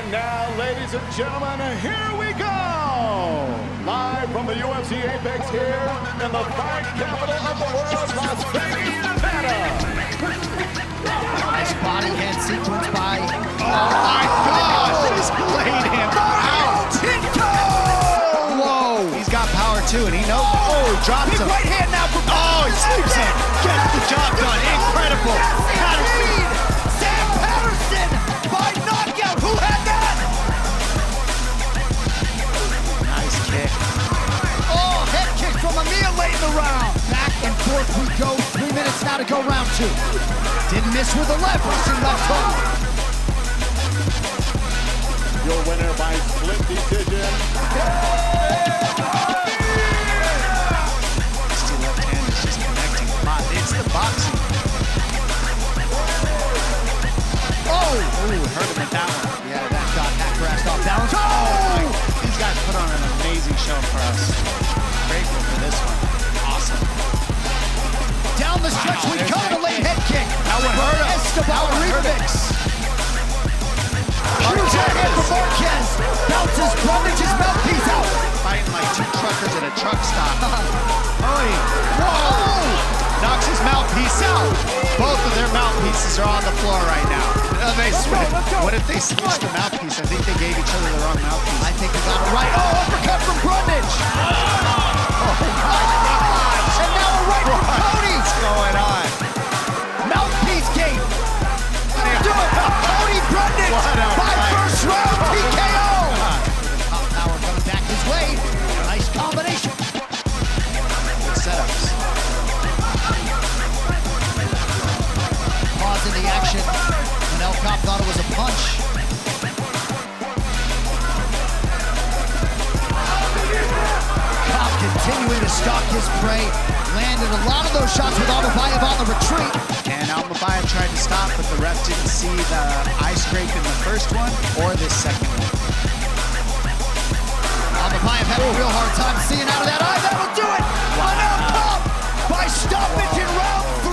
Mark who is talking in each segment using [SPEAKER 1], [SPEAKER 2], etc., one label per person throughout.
[SPEAKER 1] And now, ladies and gentlemen, here we go! Live from the UFC Apex here in the fight capital of the world, Las Vegas, Nevada.
[SPEAKER 2] Nice body hand sequence by... Oh my gosh! Just laid him out! Whoa! He's got power too, and he knows... Oh, he drops him. Right hand now for... Oh, he sleeps him. Gets the job done. Incredible. Patterson. Sam Patterson by knockout. Who had that? Nice kick. Oh, head kick from Amir late in the round. Back and forth we go. 3 minutes now to go round 2. Didn't miss with the left. Russian left hook.
[SPEAKER 1] Your winner by split decision.
[SPEAKER 2] Still left hand is just connecting. It's the boxing. Oh! Ooh, hurt him at that one. Yeah, that got half-grassed off balance. Oh! These guys put on an amazing show for us. Grateful for this one. Awesome. Down the stretch we go. The late head kick. That one hurt him. Esteban. Huge head for Marquez. Bounces Brundage's mouthpiece out. Fighting like two truckers at a truck stop. Whoa! Knocks his mouthpiece out. Both of their mouthpieces are on the floor right now. What if they switched the mouthpiece? I think they gave each other the wrong mouthpiece. I think they got it right. Oh, uppercut from Brundage. Oh my gosh. And now a right from Cody. What's going on? Mouthpiece game. Do it. Cody Brundage by first round TKO. Top power coming back his way. Nice combination. Good setups. Pause in the action. And Elkop thought it was a punch. Cobb continuing to stalk his prey. Landed a lot of those shots with Almabayev on the retreat. And Almabayev tried to stop, but the ref didn't see the eye scrape in the first one or this second one. Almabayev had a real hard time seeing out of that eye. That'll do it! Wow. Elkop by stoppage in round 3!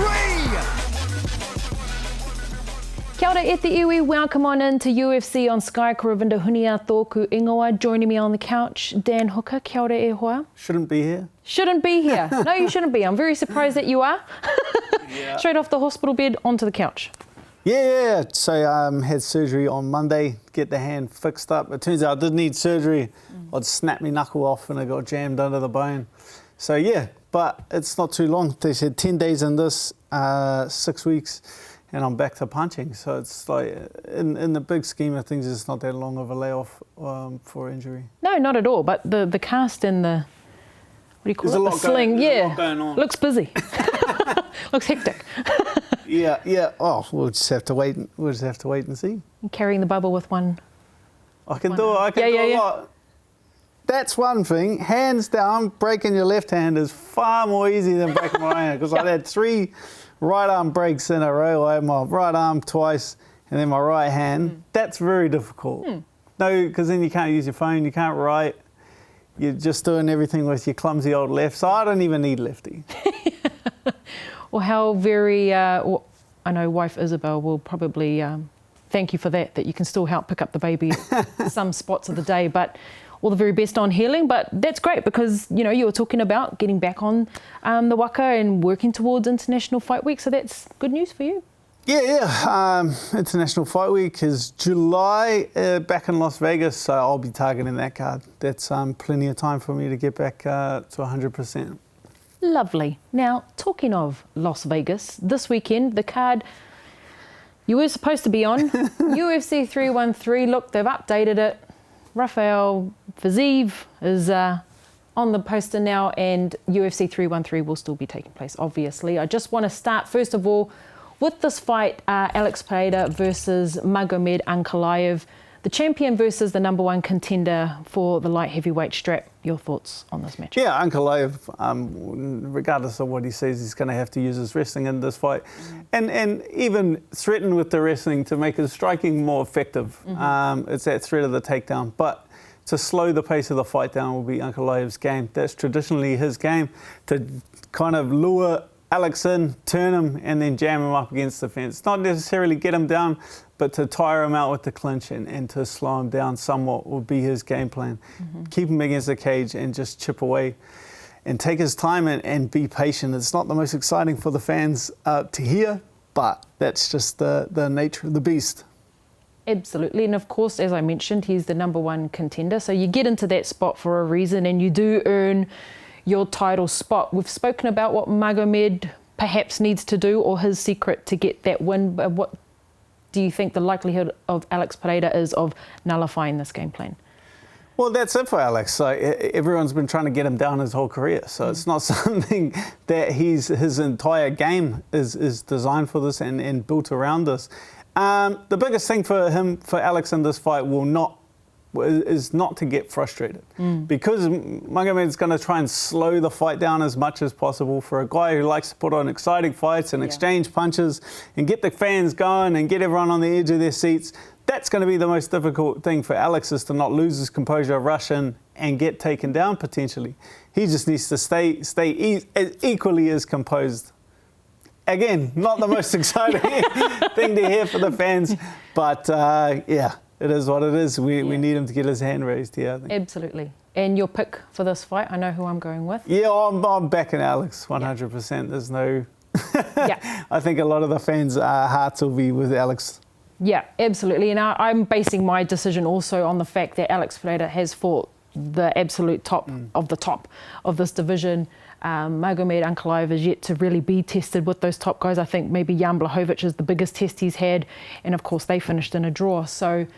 [SPEAKER 3] Kia ora e te iwi, welcome on into UFC on Sky. Karavinda Hunia Tōku Ingoa. Joining me on the couch, Dan Hooker. Kia ora e hoa.
[SPEAKER 4] Shouldn't be here.
[SPEAKER 3] Shouldn't be here. No, you shouldn't be. I'm very surprised that you are.
[SPEAKER 4] Yeah.
[SPEAKER 3] Straight off the hospital bed onto the couch.
[SPEAKER 4] Yeah. So had surgery on Monday, get the hand fixed up. It turns out I did need surgery. I'd snapped my knuckle off and it got jammed under the bone. So yeah, but it's not too long. They said 10 days in this, 6 weeks, and I'm back to punching. So it's like, in the big scheme of things, it's not that long of a layoff for injury.
[SPEAKER 3] No, not at all. But the cast and the, what do you call
[SPEAKER 4] There's
[SPEAKER 3] it? The sling,
[SPEAKER 4] there's a
[SPEAKER 3] yeah.
[SPEAKER 4] lot going on.
[SPEAKER 3] Looks busy. Looks hectic.
[SPEAKER 4] Yeah. Oh, we'll just have to wait. We'll just have to wait and see.
[SPEAKER 3] Carrying the bubble with one.
[SPEAKER 4] I can do it. I can do a lot. That's one thing. Hands down, breaking your left hand is far more easy than breaking my right hand, because I had 3 right arm breaks in a row. I had my right arm twice and then my right hand. That's very difficult. No, because then you can't use your phone, you can't write. You're just doing everything with your clumsy old left. So I don't even need lefty.
[SPEAKER 3] Well, how very, I know wife Isabel will probably thank you for that you can still help pick up the baby some spots of the day, but all the very best on healing. But that's great because, you know, you were talking about getting back on the waka and working towards International Fight Week, so that's good news for you.
[SPEAKER 4] Yeah. International Fight Week is July back in Las Vegas, so I'll be targeting that card. That's plenty of time for me to get back to 100%.
[SPEAKER 3] Lovely. Now, talking of Las Vegas, this weekend, the card you were supposed to be on, UFC 313, look, they've updated it. Rafael Fiziev is on the poster now, and UFC 313 will still be taking place, obviously. I just want to start, first of all, with this fight, Alex Pereira versus Magomed Ankalaev, the champion versus the #1 contender for the light heavyweight strap. Your thoughts on this match?
[SPEAKER 4] Yeah, Ankalaev, regardless of what he says, he's going to have to use his wrestling in this fight, and even threaten with the wrestling to make his striking more effective. It's that threat of the takedown, but to slow the pace of the fight down will be Ankalaev's game. That's traditionally his game, to kind of lure Alex in, turn him, and then jam him up against the fence. Not necessarily get him down, but to tire him out with the clinch and to slow him down somewhat would be his game plan. Keep him against the cage and just chip away and take his time and be patient. It's not the most exciting for the fans to hear, but that's just the nature of the beast.
[SPEAKER 3] Absolutely. And of course, as I mentioned, he's the #1 contender. So you get into that spot for a reason and you do earn your title spot. We've spoken about what Magomed perhaps needs to do or his secret to get that win. But what do you think the likelihood of Alex Pereira is of nullifying this game plan?
[SPEAKER 4] Well, that's it for Alex. So everyone's been trying to get him down his whole career. So it's not something that his entire game is designed for this and built around this. The biggest thing for Alex in this fight is not to get frustrated. Because Magomed's going to try and slow the fight down as much as possible. For a guy who likes to put on exciting fights and exchange punches and get the fans going and get everyone on the edge of their seats, that's going to be the most difficult thing for Alex, is to not lose his composure, rush in and get taken down potentially. He just needs to stay equally as composed. Again, not the most exciting thing to hear for the fans, but yeah, it is what it is. We need him to get his hand raised here, I think.
[SPEAKER 3] Absolutely. And your pick for this fight, I know who I'm going with.
[SPEAKER 4] Yeah, I'm backing Alex 100%. There's no... I think a lot of the fans' hearts will be with Alex.
[SPEAKER 3] Yeah, absolutely. And I'm basing my decision also on the fact that Alex Pereira has fought the absolute top of this division. Magomed Ankalaev is yet to really be tested with those top guys. I think maybe Jan Blachowicz is the biggest test he's had. And of course, they finished in a draw. So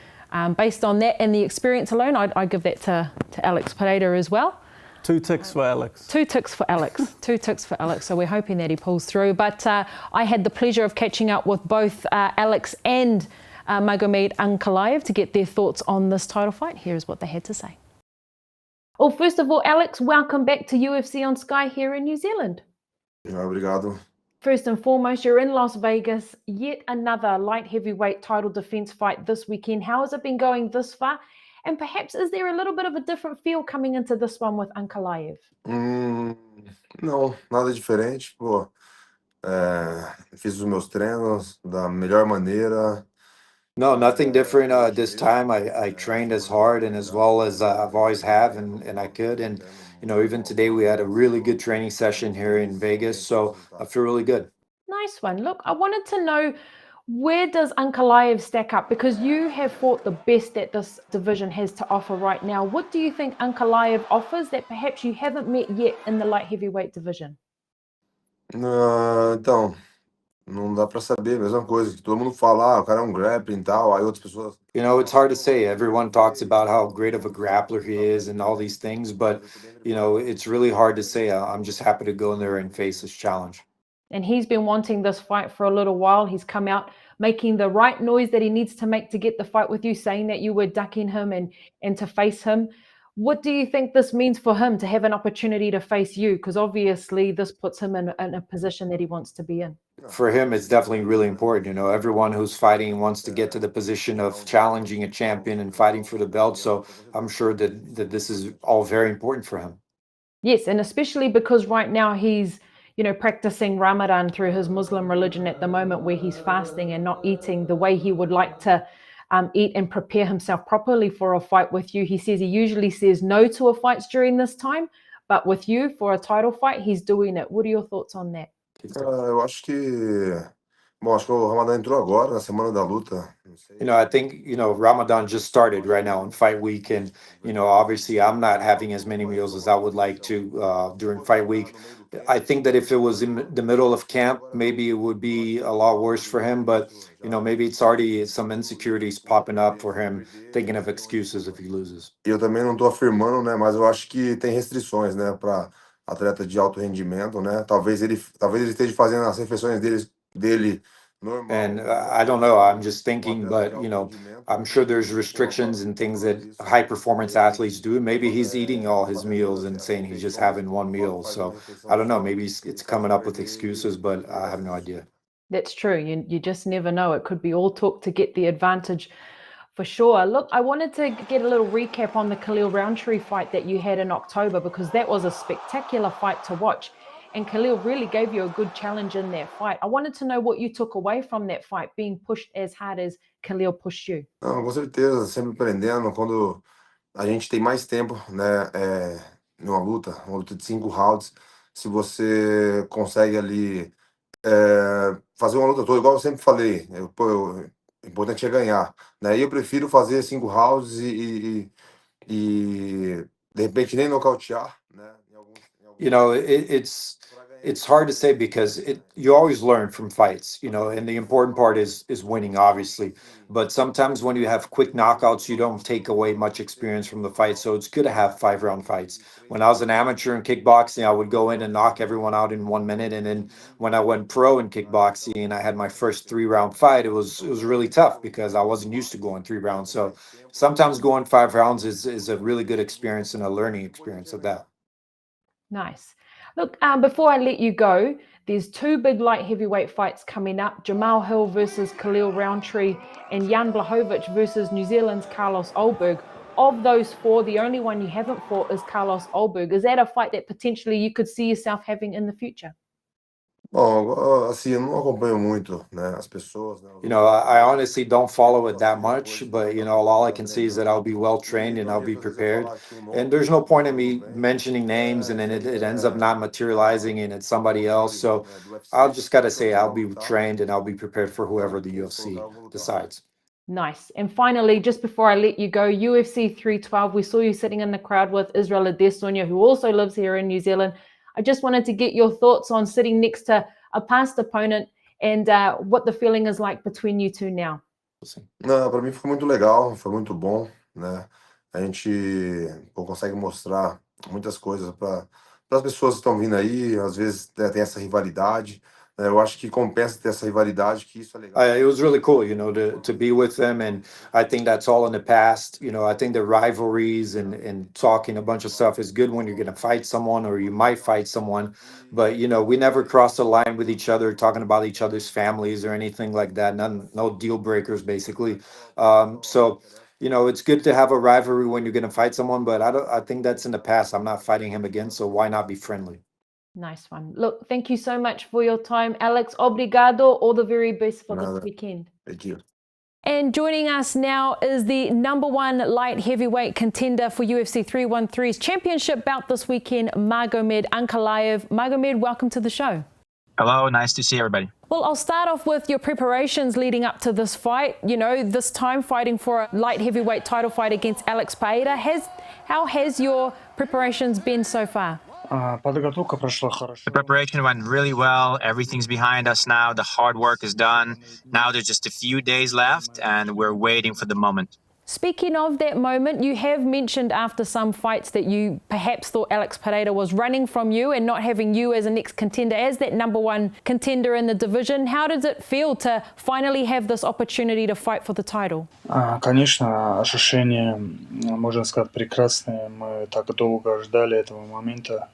[SPEAKER 3] based on that and the experience alone, I give that to Alex Pereira as well.
[SPEAKER 4] 2 ticks for Alex.
[SPEAKER 3] 2 ticks for Alex. 2 ticks for Alex. So we're hoping that he pulls through. But I had the pleasure of catching up with both Alex and Magomed Ankalaev to get their thoughts on this title fight. Here's what they had to say. Well, first of all, Alex, welcome back to UFC on Sky here in New Zealand.
[SPEAKER 5] Obrigado.
[SPEAKER 3] First and foremost, you're in Las Vegas. Yet another light heavyweight title defense fight this weekend. How has it been going this far? And perhaps is there a little bit of a different feel coming into this one with Ankalaev?
[SPEAKER 5] Não, nada diferente. Pô, fiz os meus treinos da melhor maneira.
[SPEAKER 6] No, nothing different this time. I trained as hard and as well as I've always have and I could. And, you know, even today we had a really good training session here in Vegas. So I feel really good.
[SPEAKER 3] Nice one. Look, I wanted to know, where does Ankalaev stack up? Because you have fought the best that this division has to offer right now. What do you think Ankalaev offers that perhaps you haven't met yet in the light heavyweight division?
[SPEAKER 5] Então, não dá pra saber, mesma coisa que todo mundo fala, o cara é grappling e tal, aí outras pessoas...
[SPEAKER 6] You know, it's hard to say. Everyone talks about how great of a grappler he is and all these things, but, you know, it's really hard to say. I'm just happy to go in there and face this challenge.
[SPEAKER 3] And he's been wanting this fight for a little while. He's come out making the right noise that he needs to make to get the fight with you, saying that you were ducking him and to face him. What do you think this means for him to have an opportunity to face you? Because obviously this puts him in a position that he wants to be in.
[SPEAKER 6] For him, it's definitely really important. You know, everyone who's fighting wants to get to the position of challenging a champion and fighting for the belt. So I'm sure that this is all very important for him.
[SPEAKER 3] Yes, and especially because right now he's, you know, practicing Ramadan through his Muslim religion at the moment, where he's fasting and not eating the way he would like to eat and prepare himself properly for a fight with you. He says he usually says no to a fights during this time, but with you for a title fight, he's doing it. What are your thoughts on that?
[SPEAKER 5] Eu acho que... Bom, acho que o Ramadan entrou agora, na semana da luta.
[SPEAKER 6] You know, I think, you know, Ramadan just started right now in fight week. And, you know, obviously I'm not having as many meals as I would like to during fight week. I think that if it was in the middle of camp, maybe it would be a lot worse for him. But, you know, maybe it's already some insecurities popping up for him, thinking of excuses if he loses.
[SPEAKER 5] Eu também não tô afirmando, né? Mas eu acho que tem restrições, né? Para atleta de alto rendimento, né? Talvez ele esteja fazendo as refeições dele normal.
[SPEAKER 6] And I don't know, I'm just thinking, but, you know, I'm sure there's restrictions and things that high performance athletes do. Maybe he's eating all his meals and saying he's just having one meal. So I don't know, maybe it's coming up with excuses, but I have no idea.
[SPEAKER 3] That's true. You just never know. It could be all talk to get the advantage for sure. Look, I wanted to get a little recap on the Khalil Roundtree fight that you had in October, because that was a spectacular fight to watch. and Khalil really gave you a good challenge in that fight. I wanted to know what you took away from that fight, being pushed as hard as Khalil pushed you.
[SPEAKER 5] Não, com certeza, sempre aprendendo. Quando a gente tem mais tempo, né, numa uma luta de 5 rounds, se você consegue ali fazer uma luta toda, igual eu sempre falei, o importante é ganhar, né? E eu prefiro fazer 5 rounds e de repente nem nocautear, né?
[SPEAKER 6] You know, it's hard to say because you always learn from fights, you know, and the important part is winning, obviously. But sometimes when you have quick knockouts, you don't take away much experience from the fight. So it's good to have 5-round fights. When I was an amateur in kickboxing, I would go in and knock everyone out in 1 minute. And then when I went pro in kickboxing and I had my first 3-round fight, it was really tough because I wasn't used to going 3 rounds. So sometimes going 5 rounds is a really good experience and a learning experience of that.
[SPEAKER 3] Nice. Look, before I let you go, there's 2 big light heavyweight fights coming up. Jamal Hill versus Khalil Roundtree and Jan Blachowicz versus New Zealand's Carlos Ulberg. Of those 4, the only one you haven't fought is Carlos Ulberg. Is that a fight that potentially you could see yourself having in the future?
[SPEAKER 5] Bom, assim, eu não acompanho muito, né, as pessoas, né?
[SPEAKER 6] You know, I honestly don't follow it that much, but you know, all I can see is that I'll be well trained and I'll be prepared. And there's no point in me mentioning names and then it ends up not materializing and it's somebody else. So I'll just gotta say I'll be trained and I'll be prepared for whoever the UFC decides.
[SPEAKER 3] Nice. And finally, just before I let you go, UFC 312, we saw you sitting in the crowd with Israel Adesanya, who also lives here in New Zealand. I just wanted to get your thoughts on sitting next to a past opponent and what the feeling is like between you two now.
[SPEAKER 5] Não, para mim foi muito legal, foi muito bom, né? A gente consegue mostrar muitas coisas para as pessoas que estão vindo aí, às vezes tem essa rivalidade. Eu acho que compensa ter essa rivalidade, que isso é legal.
[SPEAKER 6] It was really cool, you know, to be with them, and I think that's all in the past. You know, I think the rivalries and talking a bunch of stuff is good when you're going to fight someone or you might fight someone, but you know, we never crossed the line with each other, talking about each other's families or anything like that. No deal breakers, basically. So, you know, it's good to have a rivalry when you're going to fight someone, but I think that's in the past. I'm not fighting him again, so why not be friendly?
[SPEAKER 3] Nice one. Look, thank you so much for your time, Alex. Obrigado. All the very best for this weekend.
[SPEAKER 5] Thank you.
[SPEAKER 3] And joining us now is the #1 light heavyweight contender for UFC 313's championship bout this weekend, Magomed Ankalaev. Magomed, welcome to the show.
[SPEAKER 7] Hello, nice to see everybody.
[SPEAKER 3] Well, I'll start off with your preparations leading up to this fight. You know, this time fighting for a light heavyweight title fight against Alex Pereira. How has your preparations been so far?
[SPEAKER 7] The preparation went really well. Everything's behind us now. The hard work is done. Now there's just a few days left and we're waiting for the moment.
[SPEAKER 3] Speaking of that moment, you have mentioned after some fights that you perhaps thought Alex Pereira was running from you and not having you as a next contender, as that #1 contender in the division. How does it feel to finally have this opportunity to fight for the title?
[SPEAKER 8] Конечно, ощущения, можно сказать, прекрасные. Мы так долго ждали этого момента.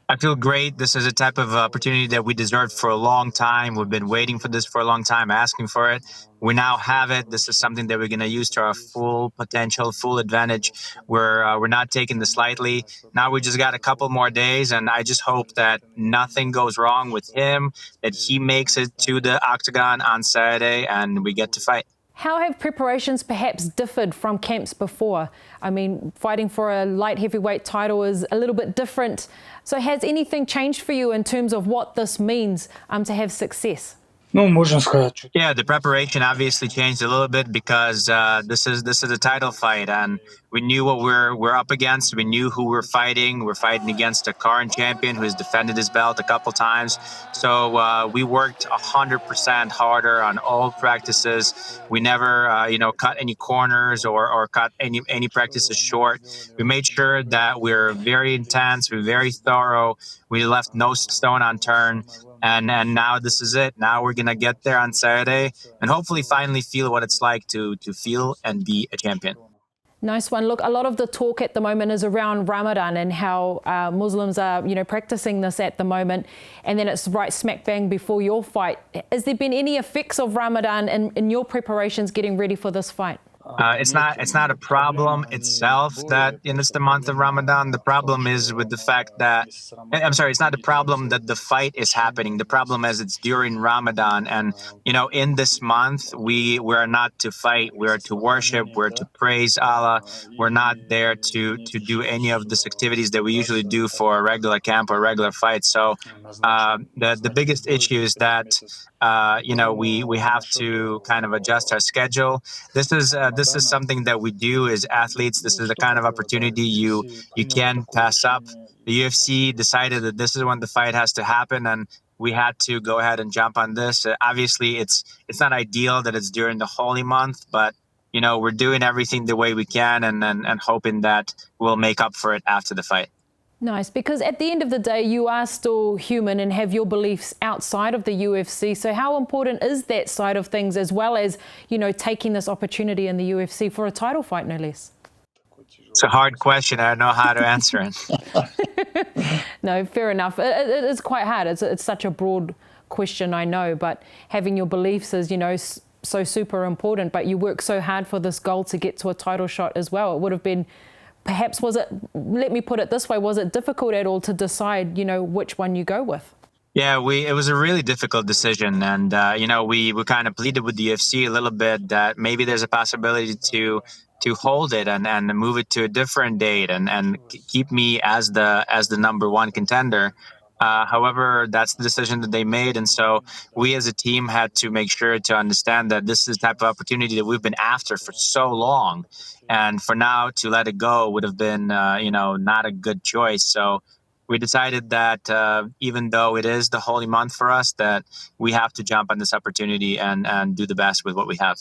[SPEAKER 7] I feel great. This is a type of opportunity that we deserved for a long time. We've been waiting for this for a long time, asking for it. We now have it. This is something that we're going to use to our full potential, full advantage. We're not taking this lightly. Now we just got a couple more days, and I just hope that nothing goes wrong with him, that he makes it to the octagon on Saturday, and we get to fight.
[SPEAKER 3] How have preparations perhaps differed from camps before? I mean, fighting for a light heavyweight title is a little bit different. So has anything changed for you in terms of what this means to have success?
[SPEAKER 8] Ну, можно сказать.
[SPEAKER 7] Yeah, the preparation obviously changed a little bit because this is a title fight, and we knew what we're up against. We knew who we're fighting. We're fighting against a current champion who has defended his belt a couple times. So we worked 100% harder on all practices. We never, cut any corners or cut any practices short. We made sure that we're very intense. We're very thorough. We left no stone unturned. And now this is it. Now we're going to get there on Saturday and hopefully finally feel what it's like to feel and be a champion.
[SPEAKER 3] Nice one. Look, a lot of the talk at the moment is around Ramadan and how Muslims are, practicing this at the moment. And then it's right smack bang before your fight. Has there been any effects of Ramadan in your preparations getting ready for this fight?
[SPEAKER 7] It's not a problem itself that it's the month of Ramadan. The problem is with the fact that I'm sorry, it's not the problem that the fight is happening. The problem is it's during Ramadan, and in this month we're not to fight. We're to worship. We're to praise Allah. We're not there to do any of these activities that we usually do for a regular camp or regular fight. So the biggest issue is that we have to kind of adjust our schedule. This is something that we do as athletes. This is the kind of opportunity you can pass up. The UFC decided that this is when the fight has to happen, and we had to go ahead and jump on this. Obviously, it's not ideal that it's during the holy month, but we're doing everything the way we can, and hoping that we'll make up for it after the fight.
[SPEAKER 3] Nice, because at the end of the day, you are still human and have your beliefs outside of the UFC. So how important is that side of things, as well as, taking this opportunity in the UFC for a title fight, no less?
[SPEAKER 7] It's a hard question. I don't know how to answer it.
[SPEAKER 3] No, fair enough. It is quite hard. It's such a broad question, I know, but having your beliefs is, so super important. But you work so hard for this goal to get to a title shot as well. It would have been, perhaps, let me put it this way, was it difficult at all to decide, which one you go with?
[SPEAKER 7] Yeah, it was a really difficult decision, and we kind of pleaded with the UFC a little bit that maybe there's a possibility to hold it and move it to a different date and keep me as the number one contender. However, that's the decision that they made, and so we as a team had to make sure to understand that this is the type of opportunity that we've been after for so long, and for now to let it go would have been not a good choice. So we decided that even though it is the holy month for us, that we have to jump on this opportunity and do the best with what we have.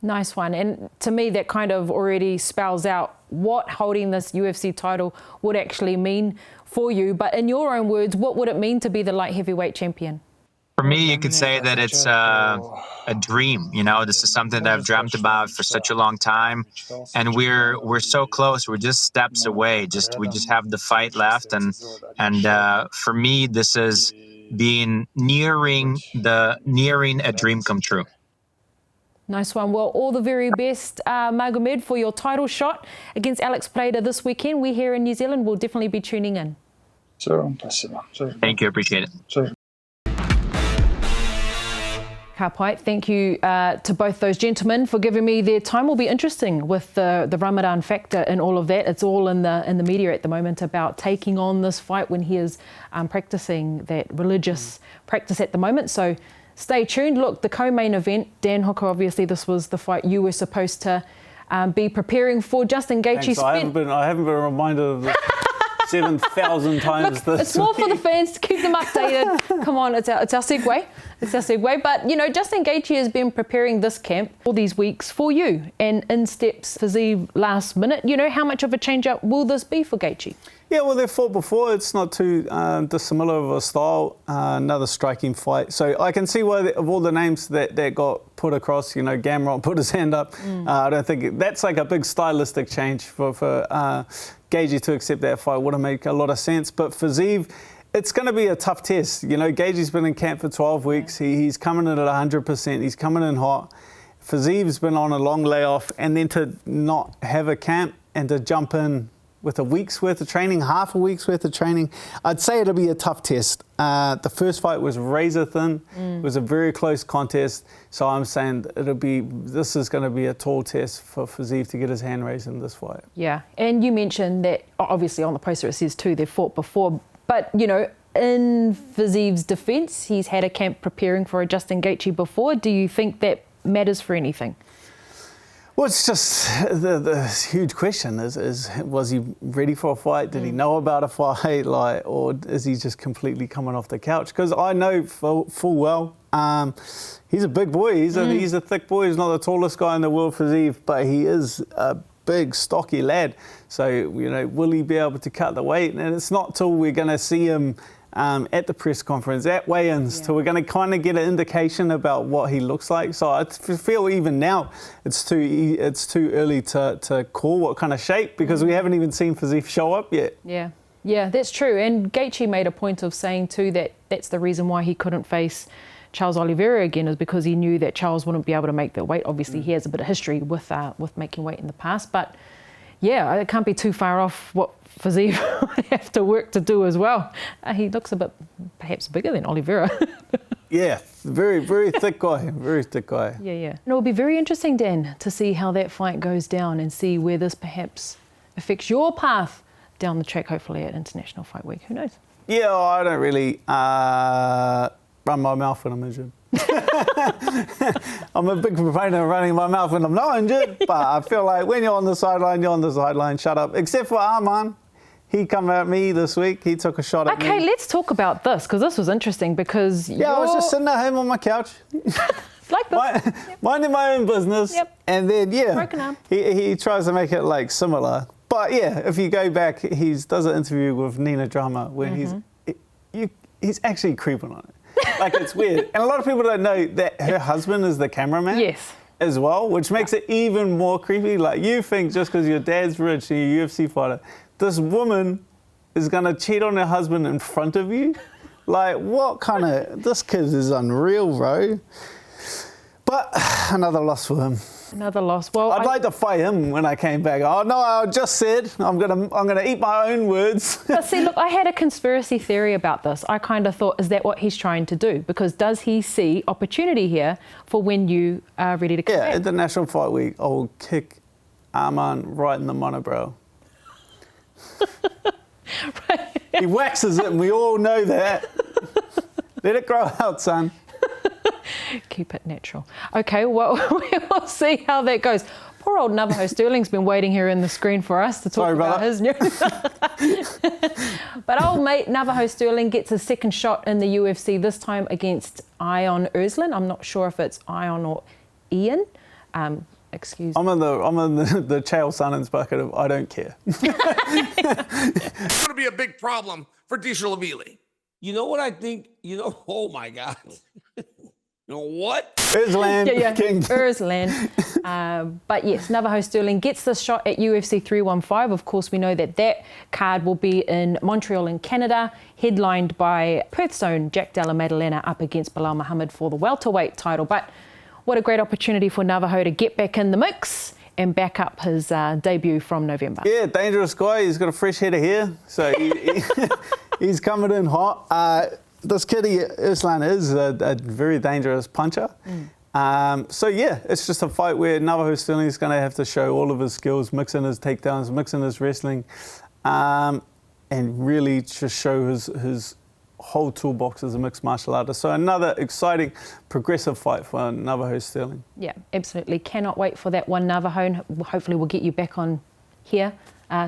[SPEAKER 3] Nice one. And to me, that kind of already spells out what holding this UFC title would actually mean for you. But in your own words, what would it mean to be the light heavyweight champion?
[SPEAKER 7] For me, you could say that it's a dream. This is something that I've dreamt about for such a long time, and we're so close. We're just steps away. We just have the fight left, and for me, this is nearing a dream come true.
[SPEAKER 3] Nice one. Well, all the very best, Magomed, for your title shot against Alex Pereira this weekend. We here in New Zealand will definitely be tuning in.
[SPEAKER 7] Thank you. Appreciate it.
[SPEAKER 3] Kapai, thank you to both those gentlemen for giving me their time. Will be interesting with the Ramadan factor and all of that. It's all in the media at the moment about taking on this fight when he is practicing that religious practice at the moment. So stay tuned. Look, the co-main event, Dan Hooker, obviously this was the fight you were supposed to be preparing for. Justin Gaethje.
[SPEAKER 4] I haven't been reminded of this 7,000 times.
[SPEAKER 3] Look, it's more for the fans to keep them updated. Come on, it's our segue. It's our segue. But, Justin Gaethje has been preparing this camp all these weeks for you. And in steps Fiziev last minute. How much of a change-up will this be for Gaethje?
[SPEAKER 4] Yeah, well, they've fought before. It's not too dissimilar of a style. Another striking fight. So I can see why, of all the names that got put across, Gamrot put his hand up. I don't think that's like a big stylistic change for Gaethje to accept that fight. Wouldn't make a lot of sense. But Fiziev, it's going to be a tough test. Gaethje's been in camp for 12 weeks. He's coming in at 100%. He's coming in hot. Fiziev's been on a long layoff, and then to not have a camp and to jump in with a week's worth of training, half a week's worth of training, I'd say it'll be a tough test. The first fight was razor thin. It was a very close contest. So I'm saying this is going to be a tall test for Fiziev to get his hand raised in this fight.
[SPEAKER 3] Yeah, and you mentioned that, obviously on the poster it says too, they've fought before. But, in Fiziev's defence, he's had a camp preparing for a Justin Gaethje before. Do you think that matters for anything?
[SPEAKER 4] Well, it's just the huge question is was he ready for a fight? Did he know about a fight? Or is he just completely coming off the couch? Because I know full well, he's a big boy. He's a thick boy. He's not the tallest guy in the world, Fiziev, but he is a big, stocky lad. So, will he be able to cut the weight? And it's not till we're going to see him at the press conference, at weigh-ins, till we're going to kind of get an indication about what he looks like. So I feel even now it's too early to call what kind of shape, because we haven't even seen Fiziev show up yet. Yeah,
[SPEAKER 3] that's true. And Gaethje made a point of saying too that that's the reason why he couldn't face Charles Oliveira again is because he knew that Charles wouldn't be able to make that weight. Obviously, he has a bit of history with making weight in the past, but yeah, it can't be too far off what Fiziev would have to work to do as well. He looks a bit perhaps bigger than Oliveira.
[SPEAKER 4] Yeah, very, very thick guy, very thick guy.
[SPEAKER 3] Yeah. And it will be very interesting, Dan, to see how that fight goes down and see where this perhaps affects your path down the track, hopefully at International Fight Week. Who knows?
[SPEAKER 4] Yeah, I don't really run my mouth when I'm injured. I'm a big proponent of running my mouth when I'm not injured, but I feel like when you're on the sideline, you're on the sideline, shut up. Except for Arman. He come at me this week. He took a shot at me.
[SPEAKER 3] Okay, let's talk about this, because this was interesting because
[SPEAKER 4] I was just sitting at home on my couch.
[SPEAKER 3] like this.
[SPEAKER 4] Minding my own business.
[SPEAKER 3] Yep.
[SPEAKER 4] And then,
[SPEAKER 3] Broken arm.
[SPEAKER 4] he tries to make it like similar. But yeah, if you go back, he does an interview with Nina Drama when he's actually creeping on it. Like, it's weird. And a lot of people don't know that her husband is the cameraman.
[SPEAKER 3] Yes.
[SPEAKER 4] As well, which makes it even more creepy. Like, you think just because your dad's rich and you're a UFC fighter, this woman is going to cheat on her husband in front of you? Like, what kind of... This kid is unreal, bro. But another loss for him.
[SPEAKER 3] Another loss. Well,
[SPEAKER 4] I'd like to fight him when I came back. Oh, no, I just said I'm gonna eat my own words.
[SPEAKER 3] But see, look, I had a conspiracy theory about this. I kind of thought, is that what he's trying to do? Because does he see opportunity here for when you are ready to come back?
[SPEAKER 4] Yeah, International Fight Week, I will kick Arman right in the monobrow.
[SPEAKER 3] Right.
[SPEAKER 4] He waxes it, and we all know that. Let it grow out, son.
[SPEAKER 3] Keep it natural. Okay, well, we will see how that goes. Poor old Navajo Sterling's been waiting here in the screen for us to talk about his news. But old mate Navajo Sterling gets a second shot in the UFC, this time against Ion Erslan. I'm not sure if it's Ion or Ian. Excuse me.
[SPEAKER 4] I'm in the Chael Sonnens bucket of I don't care.
[SPEAKER 9] It's going to be a big problem for Dishalavili. You know what I think? Oh my God. You know what?
[SPEAKER 4] Erslan, King.
[SPEAKER 3] Erslan. But yes, Navajo Sterling gets this shot at UFC 315. Of course, we know that card will be in Montreal in Canada, headlined by Perth's own Jack Della Maddalena up against Bilal Muhammad for the welterweight title. But what a great opportunity for Navajo to get back in the mix and back up his debut from November.
[SPEAKER 4] Yeah, dangerous guy. He's got a fresh head of hair, so he's coming in hot. This kid, Erslan, is a very dangerous puncher. So yeah, it's just a fight where Navajo Sterling is going to have to show all of his skills, mixing his takedowns, mixing his wrestling, and really just show his whole toolbox as a mixed martial artist. So another exciting, progressive fight for Navajo Sterling.
[SPEAKER 3] Yeah, absolutely. Cannot wait for that one, Navajo. Hopefully we'll get you back on here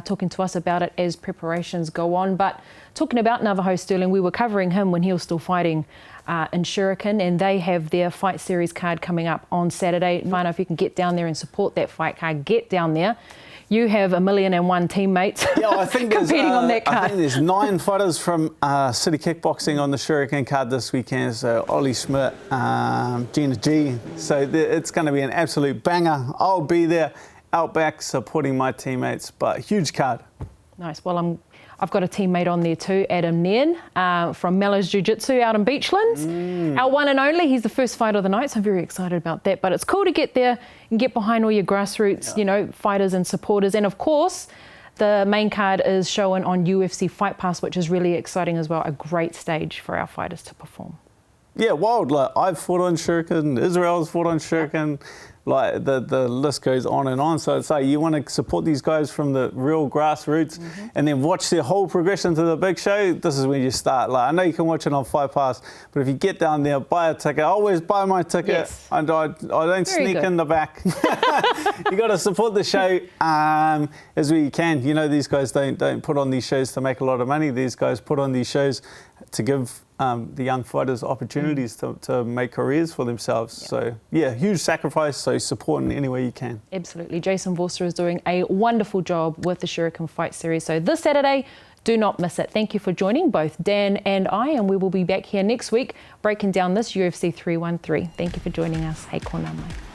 [SPEAKER 3] talking to us about it as preparations go on. But talking about Navajo Sterling, we were covering him when he was still fighting in Shuriken, and they have their Fight Series card coming up on Saturday. Find out if you can get down there and support that fight card. Get down there. You have 1,000,001 teammates competing on that card.
[SPEAKER 4] I think there's 9 fighters from City Kickboxing on the Shuriken card this weekend. So Ollie Schmidt, Gina G. So it's going to be an absolute banger. I'll be there out back supporting my teammates, but huge card.
[SPEAKER 3] Nice. Well, I've got a teammate on there too, Adam Nairn from Mellows Jiu-Jitsu out in Beachlands. Our one and only. He's the first fight of the night, so I'm very excited about that. But it's cool to get there and get behind all your grassroots, fighters and supporters. And of course, the main card is showing on UFC Fight Pass, which is really exciting as well. A great stage for our fighters to perform.
[SPEAKER 4] Yeah, wild. Like, I've fought on Shuriken, Israel's fought on Shuriken. Like, the list goes on and on. So it's like you want to support these guys from the real grassroots and then watch their whole progression to the big show. This is when you start. Like, I know you can watch it on Fight Pass, but if you get down there, buy a ticket. I always buy my ticket.
[SPEAKER 3] Yes.
[SPEAKER 4] I don't sneak in the back. You got to support the show as we can. These guys don't put on these shows to make a lot of money. These guys put on these shows to give the young fighters opportunities to make careers for themselves. Yep. So, yeah, huge sacrifice, so support in any way you can.
[SPEAKER 3] Absolutely. Jason Vorster is doing a wonderful job with the Shuriken Fight Series. So this Saturday, do not miss it. Thank you for joining both Dan and I, and we will be back here next week breaking down this UFC 313. Thank you for joining us. Hei kona mai.